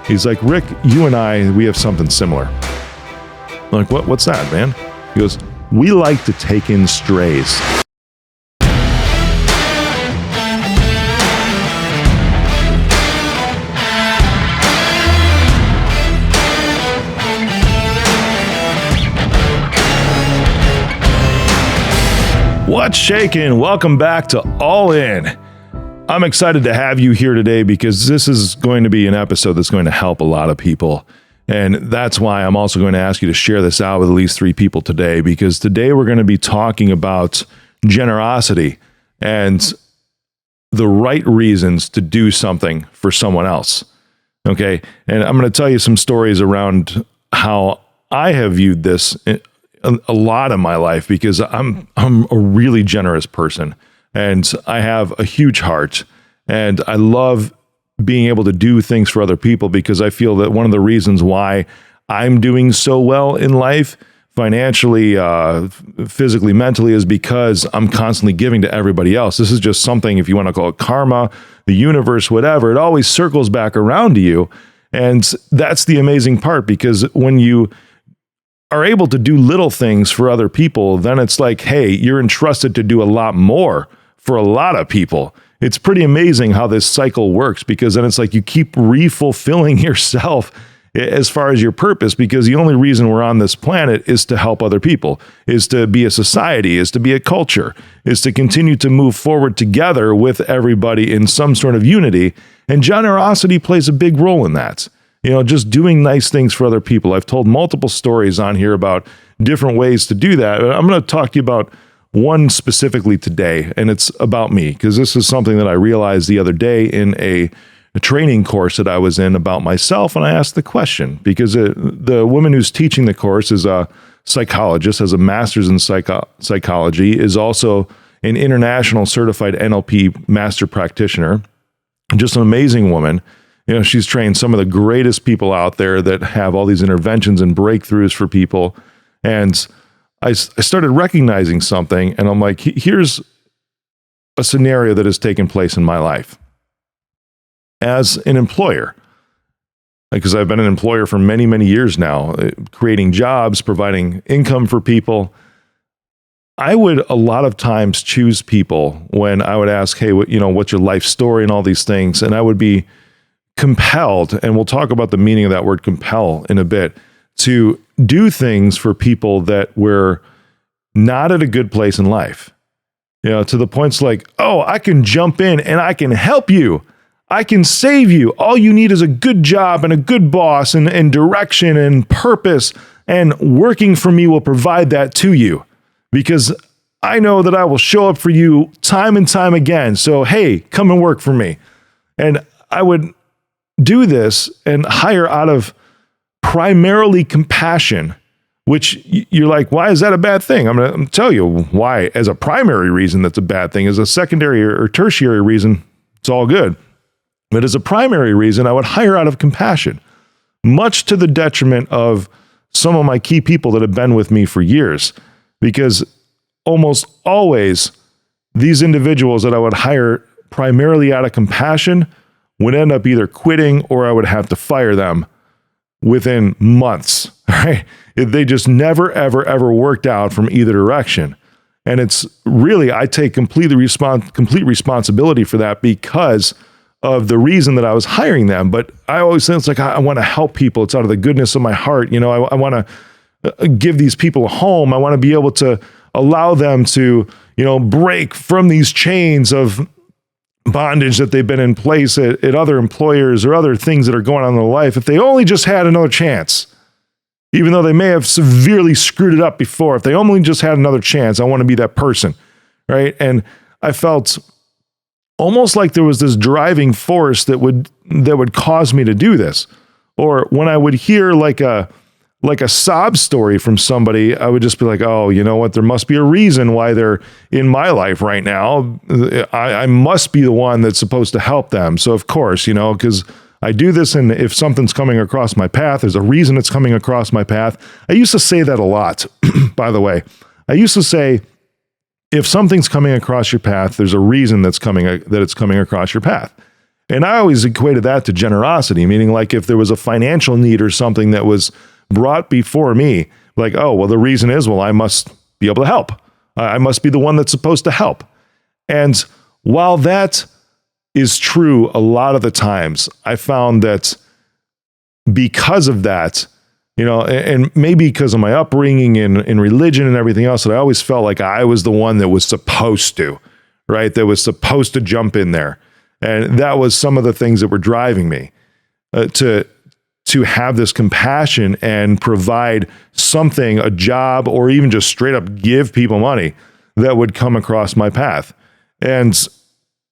He's like, Rick, you and I, we have something similar. I'm like, what's that, man? He goes, we like to take in strays. What's shaking? Welcome back to All In. I'm excited to have you here today because this is going to be an episode that's going to help a lot of people. And that's why I'm also going to ask you to share this out with at least 3 people today, because today we're going to be talking about generosity and the right reasons to do something for someone else. Okay. And I'm going to tell you some stories around how I have viewed this a lot in my life, because I'm a really generous person and I have a huge heart and I love being able to do things for other people, because I feel that one of the reasons why I'm doing so well in life, financially, physically, mentally, is because I'm constantly giving to everybody else. This is just something, if you want to call it karma, the universe, whatever, it always circles back around to you. And that's the amazing part, because when you are able to do little things for other people, then it's like, hey, you're entrusted to do a lot more for a lot of people. It's pretty amazing how this cycle works, because then it's like you keep re-fulfilling yourself as far as your purpose, because the only reason we're on this planet is to help other people, is to be a society, is to be a culture, is to continue to move forward together with everybody in some sort of unity. And generosity plays a big role in that. You know, just doing nice things for other people. I've told multiple stories on here about different ways to do that. I'm going to talk to you about one specifically today, and it's about me, because this is something that I realized the other day in a training course that I was in about myself, and I asked the question, because the woman who's teaching the course is a psychologist, has a master's in psychology, is also an international certified NLP Master Practitioner, just an amazing woman. You know, she's trained some of the greatest people out there that have all these interventions and breakthroughs for people. And I started recognizing something, and I'm like, here's a scenario that has taken place in my life. As an employer, because I've been an employer for many, many years now, creating jobs, providing income for people, I would a lot of times choose people when I would ask, hey, what's your life story and all these things? And I would be compelled, and we'll talk about the meaning of that word compel in a bit, to do things for people that were not at a good place in life. You know, to the points like, oh, I can jump in and I can help you. I can save you. All you need is a good job and a good boss and direction and purpose, and working for me will provide that to you, because I know that I will show up for you time and time again. So, hey, come and work for me. And I would do this and hire out of primarily compassion, which you're like, why is that a bad thing? I'm going to tell you why. As a primary reason, that's a bad thing. As a secondary or tertiary reason, it's all good. But as a primary reason, I would hire out of compassion, much to the detriment of some of my key people that have been with me for years, because almost always these individuals that I would hire primarily out of compassion would end up either quitting, or I would have to fire them within months. Right? They just never, ever, ever worked out from either direction. And it's really, I take complete responsibility for that, because of the reason that I was hiring them. But I always think it's like, I want to help people. It's out of the goodness of my heart. You know, I want to give these people a home. I want to be able to allow them to, break from these chains of bondage that they've been in place at other employers or other things that are going on in their life. If they only just had another chance, even though they may have severely screwed it up before, if they only just had another chance, I want to be that person, right? And I felt almost like there was this driving force that would cause me to do this. Or when I would hear like a sob story from somebody, I would just be like, oh, you know what? There must be a reason why they're in my life right now. I must be the one that's supposed to help them. So of course, because I do this, and if something's coming across my path, there's a reason it's coming across my path. I used to say that a lot, by the way. I used to say, if something's coming across your path, there's a reason that it's coming across your path. And I always equated that to generosity, meaning like if there was a financial need or something that was brought before me, like, oh, well, the reason is, well, I must be able to help. I must be the one that's supposed to help. And while that is true a lot of the times, I found that because of that, and maybe because of my upbringing in religion and everything else, that I always felt like I was the one that was supposed to, right? That was supposed to jump in there. And that was some of the things that were driving me to have this compassion and provide something, a job, or even just straight up give people money that would come across my path. And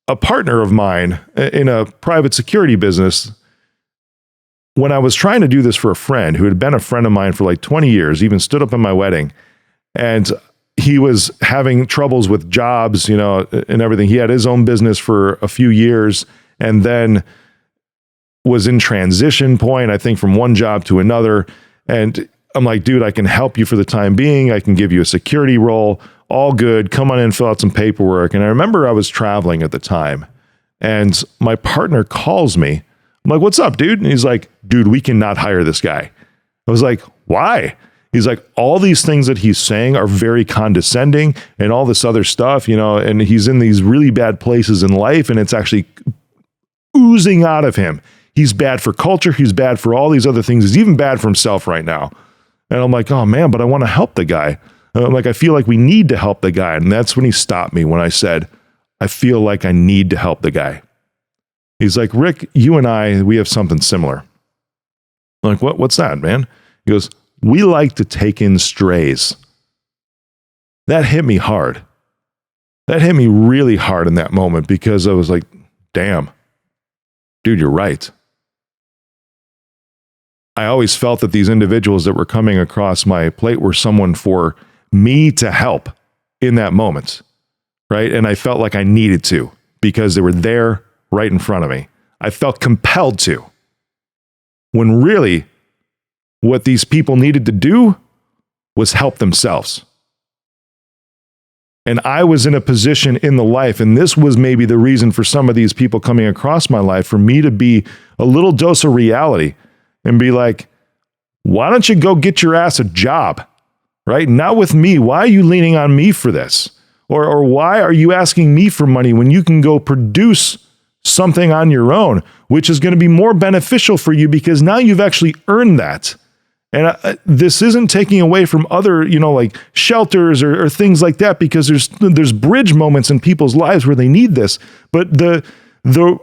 a partner of mine in a private security business, when I was trying to do this for a friend who had been a friend of mine for like 20 years, even stood up in my wedding, and he was having troubles with jobs, and everything. He had his own business for a few years and then was in transition point, I think, from one job to another. And I'm like, dude, I can help you for the time being. I can give you a security role. All good. Come on in, fill out some paperwork. And I remember I was traveling at the time, and my partner calls me. I'm like, what's up, dude? And he's like, dude, we cannot hire this guy. I was like, why? He's like, all these things that he's saying are very condescending and all this other stuff, and he's in these really bad places in life, and it's actually oozing out of him. He's bad for culture. He's bad for all these other things. He's even bad for himself right now. And I'm like, oh man, but I want to help the guy. I'm like, I feel like we need to help the guy. And that's when he stopped me when I said, I feel like I need to help the guy. He's like, Rick, you and I, we have something similar. I'm like, what's that, man? He goes, we like to take in strays. That hit me hard. That hit me really hard in that moment, because I was like, damn, dude, you're right. I always felt that these individuals that were coming across my plate were someone for me to help in that moment, right? And I felt like I needed to, because they were there right in front of me. I felt compelled to, when really what these people needed to do was help themselves. And I was in a position in the life, and this was maybe the reason for some of these people coming across my life, for me to be a little dose of reality and be like, why don't you go get your ass a job, right? Not with me. Why are you leaning on me for this? Or why are you asking me for money when you can go produce something on your own, which is going to be more beneficial for you, because now you've actually earned that. And this isn't taking away from other, like shelters or things like that, because there's bridge moments in people's lives where they need this. But the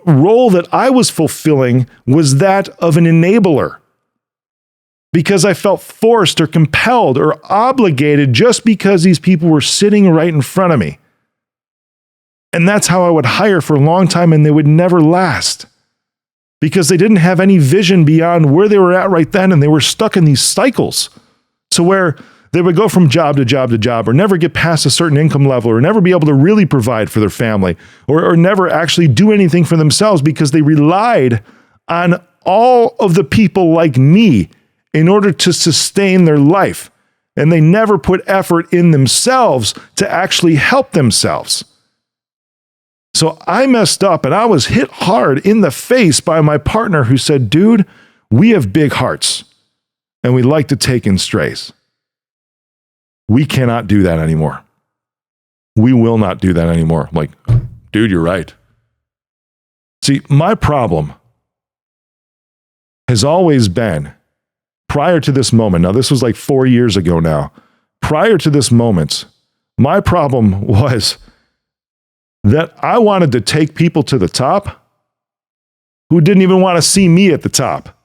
role that I was fulfilling was that of an enabler, because I felt forced or compelled or obligated just because these people were sitting right in front of me. And that's how I would hire for a long time, and they would never last, because they didn't have any vision beyond where they were at right then, and they were stuck in these cycles. So where they would go from job to job to job, or never get past a certain income level, or never be able to really provide for their family, or never actually do anything for themselves, because they relied on all of the people like me in order to sustain their life. And they never put effort in themselves to actually help themselves. So I messed up, and I was hit hard in the face by my partner, who said, dude, we have big hearts and we like to take in strays. We cannot do that anymore. We will not do that anymore. I'm like, dude, you're right. See, my problem has always been, prior to this moment, now this was like 4 years ago now, prior to this moment, my problem was that I wanted to take people to the top who didn't even want to see me at the top,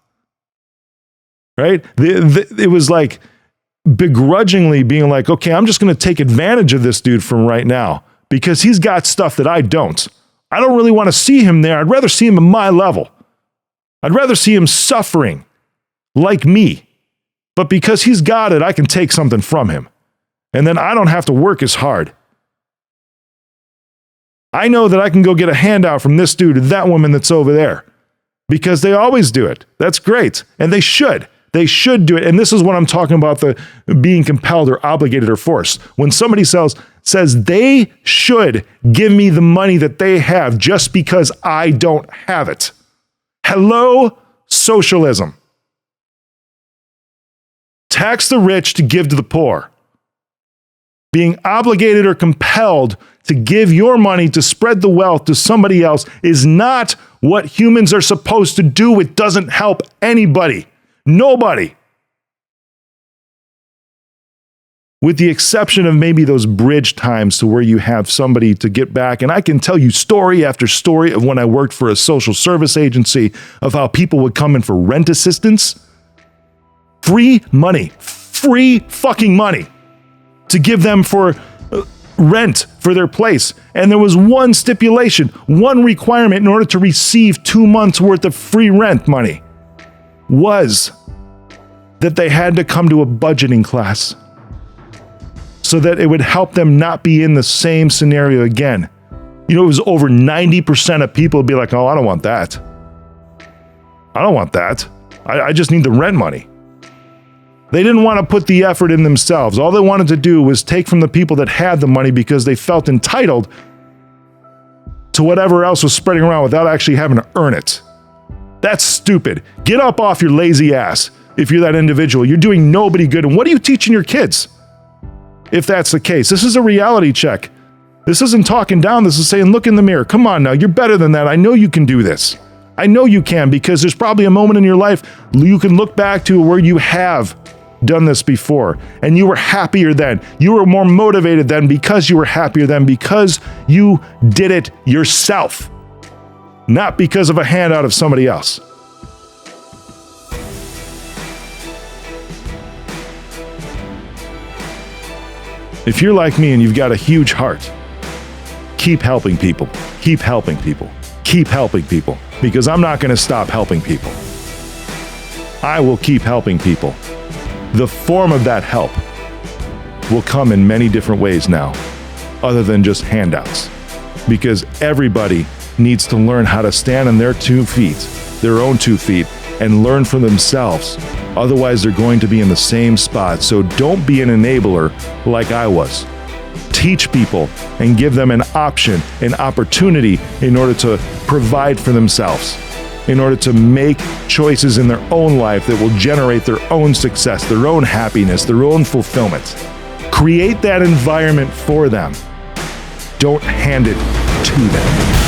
right? It was like begrudgingly being like, okay, I'm just going to take advantage of this dude from right now, because he's got stuff that I don't. I don't really want to see him there. I'd rather see him at my level. I'd rather see him suffering like me. But because he's got it, I can take something from him. And then I don't have to work as hard. I know that I can go get a handout from this dude or that woman that's over there, because they always do it. That's great. And they should. They should do it. And this is what I'm talking about, the being compelled or obligated or forced. When somebody says, says they should give me the money that they have just because I don't have it. Hello, socialism. Tax the rich to give to the poor. Being obligated or compelled to give your money to spread the wealth to somebody else is not what humans are supposed to do. It doesn't help anybody. Nobody. With the exception of maybe those bridge times to where you have somebody to get back. And I can tell you story after story of when I worked for a social service agency of how people would come in for rent assistance. Free money. Free fucking money to give them for rent for their place. And there was one stipulation, one requirement in order to receive 2 months worth of free rent money was that they had to come to a budgeting class so that it would help them not be in the same scenario again. You know, it was over 90% of people would be like, oh, I don't want that. I don't want that. I just need the rent money. They didn't want to put the effort in themselves. All they wanted to do was take from the people that had the money because they felt entitled to whatever else was spreading around without actually having to earn it. That's stupid. Get up off your lazy ass if you're that individual. You're doing nobody good. And what are you teaching your kids? If that's the case, this is a reality check. This isn't talking down. This is saying, look in the mirror. Come on now. You're better than that. I know you can do this. I know you can, because there's probably a moment in your life you can look back to where you have done this before and you were happier then. You were more motivated then because you were happier then, because you did it yourself, not because of a handout of somebody else. If you're like me and you've got a huge heart, keep helping people, keep helping people, keep helping people, because I'm not going to stop helping people. I will keep helping people. The form of that help will come in many different ways now, other than just handouts, because everybody needs to learn how to stand on their 2 feet, their own 2 feet, and learn for themselves. Otherwise, they're going to be in the same spot. So don't be an enabler like I was. Teach people and give them an option, an opportunity in order to provide for themselves, in order to make choices in their own life that will generate their own success, their own happiness, their own fulfillment. Create that environment for them. Don't hand it to them.